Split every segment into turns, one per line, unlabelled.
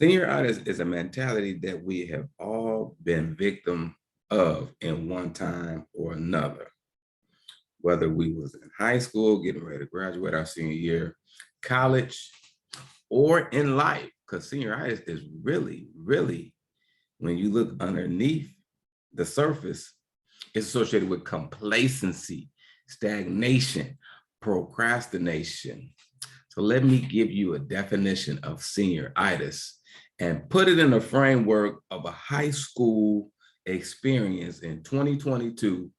Senioritis is a mentality that we have all been victim of in one time or another, whether we was in high school, getting ready to graduate our senior year, college, or in life, because senioritis is really, when you look underneath the surface, it's associated with complacency, stagnation, procrastination. So let me give you a definition of senioritis and put it in the framework of a high school experience in 2022,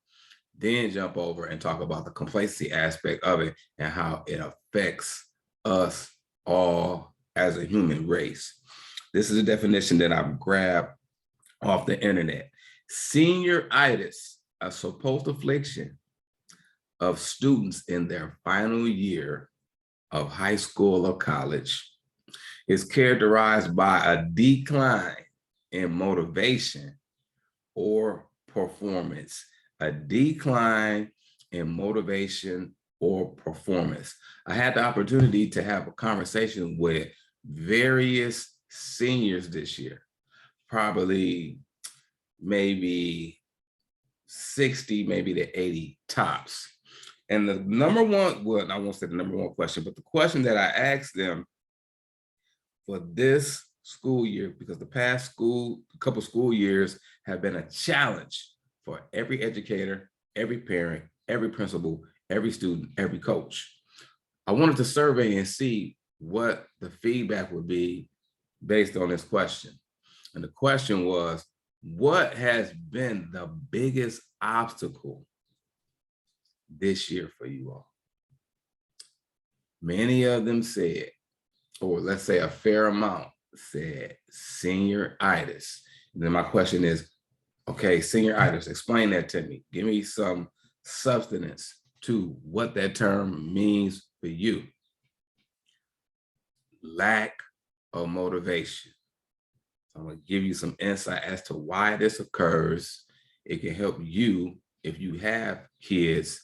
then jump over and talk about the complacency aspect of it and how it affects us all as a human race. This is a definition that I've grabbed off the internet. Senioritis, a supposed affliction of students in their final year of high school or college, is characterized by a decline in motivation or performance. A decline in motivation or performance. I had the opportunity to have a conversation with various seniors this year, probably maybe 60, maybe to 80 tops. And the number one, well, I won't say the number one question, but the question that I asked them for this school year, because the past couple school years have been a challenge for every educator, every parent, every principal, every student, every coach. I wanted to survey and see what the feedback would be based on this question. And the question was, what has been the biggest obstacle this year for you all? Many of them said, or let's say a fair amount said, senioritis. And then my question is, okay, senioritis, explain that to me. Give me some substance to what that term means for you. Lack of motivation. So I'm going to give you some insight as to why this occurs. It can help you if you have kids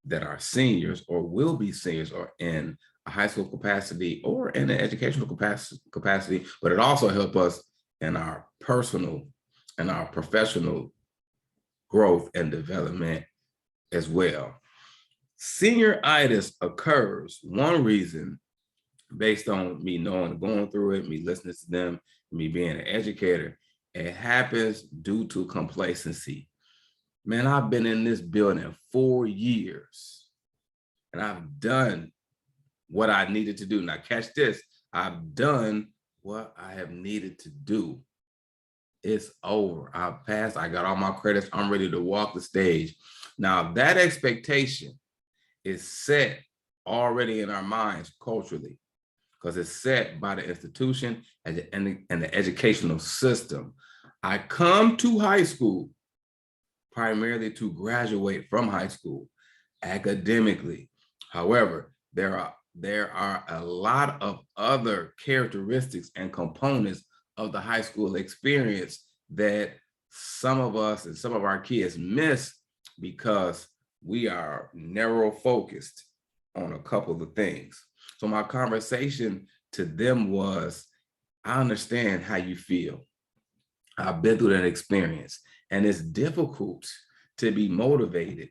that are seniors or will be seniors or in a high school capacity or in an educational capacity, but it also helps us in our personal and our professional growth and development as well. Senioritis occurs, one reason, based on me knowing, going through it, me listening to them, me being an educator, it happens due to complacency. Man, I've been in this building 4 years and I've done what I needed to do. Now catch this, I've done what I have needed to do. It's over, I've passed, I got all my credits, I'm ready to walk the stage. Now that expectation is set already in our minds culturally, because it's set by the institution and the educational system. I come to high school primarily to graduate from high school academically. However, there are a lot of other characteristics and components of the high school experience that some of us and some of our kids miss because we are narrow focused on a couple of things. So my conversation to them was, I understand how you feel. I've been through that experience, and it's difficult to be motivated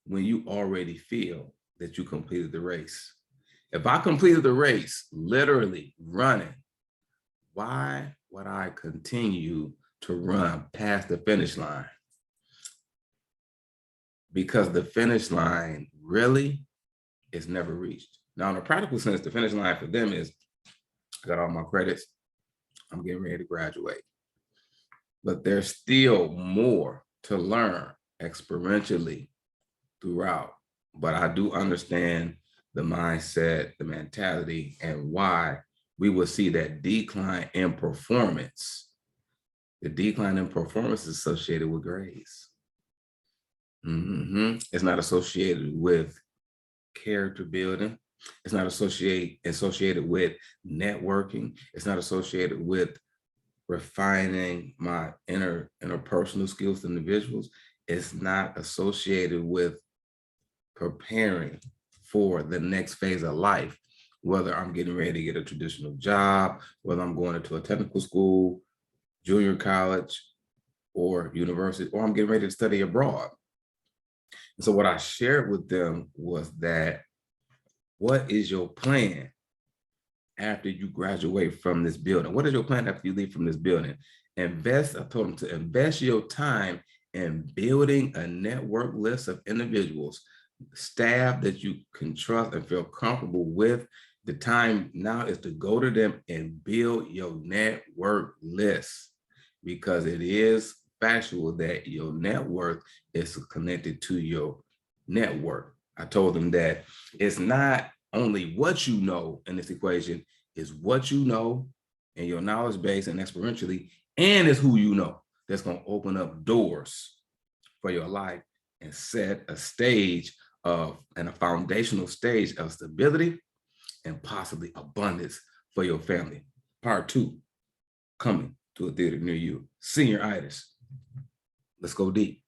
when you already feel that you completed the race. If I completed the race, literally running, why would I continue to run past the finish line? Because the finish line really is never reached. Now, in a practical sense, the finish line for them is, I got all my credits, I'm getting ready to graduate. But there's still more to learn experientially throughout. But I do understand the mindset, the mentality, and why we will see that decline in performance. The decline in performance is associated with grades. It's not associated with character building. It's not associated with networking. It's not associated with refining my interpersonal skills to individuals. It's not associated with preparing for the next phase of life. whether I'm getting ready to get a traditional job, whether I'm going into a technical school, junior college, or university, or I'm getting ready to study abroad. And so what I shared with them was that, what is your plan after you graduate from this building? What is your plan after you leave from this building? I told them to invest your time in building a network list of individuals, staff that you can trust and feel comfortable with. The time now is to go to them and build your network list, because it is factual that your net worth is connected to your network. I told them that it's not only what you know in this equation, is what you know and your knowledge base and experientially, and it's who you know that's going to open up doors for your life and set a stage of, and a foundational stage of stability and possibly abundance for your family. Part 2 coming to a theater near you. Senioritis. Let's go deep.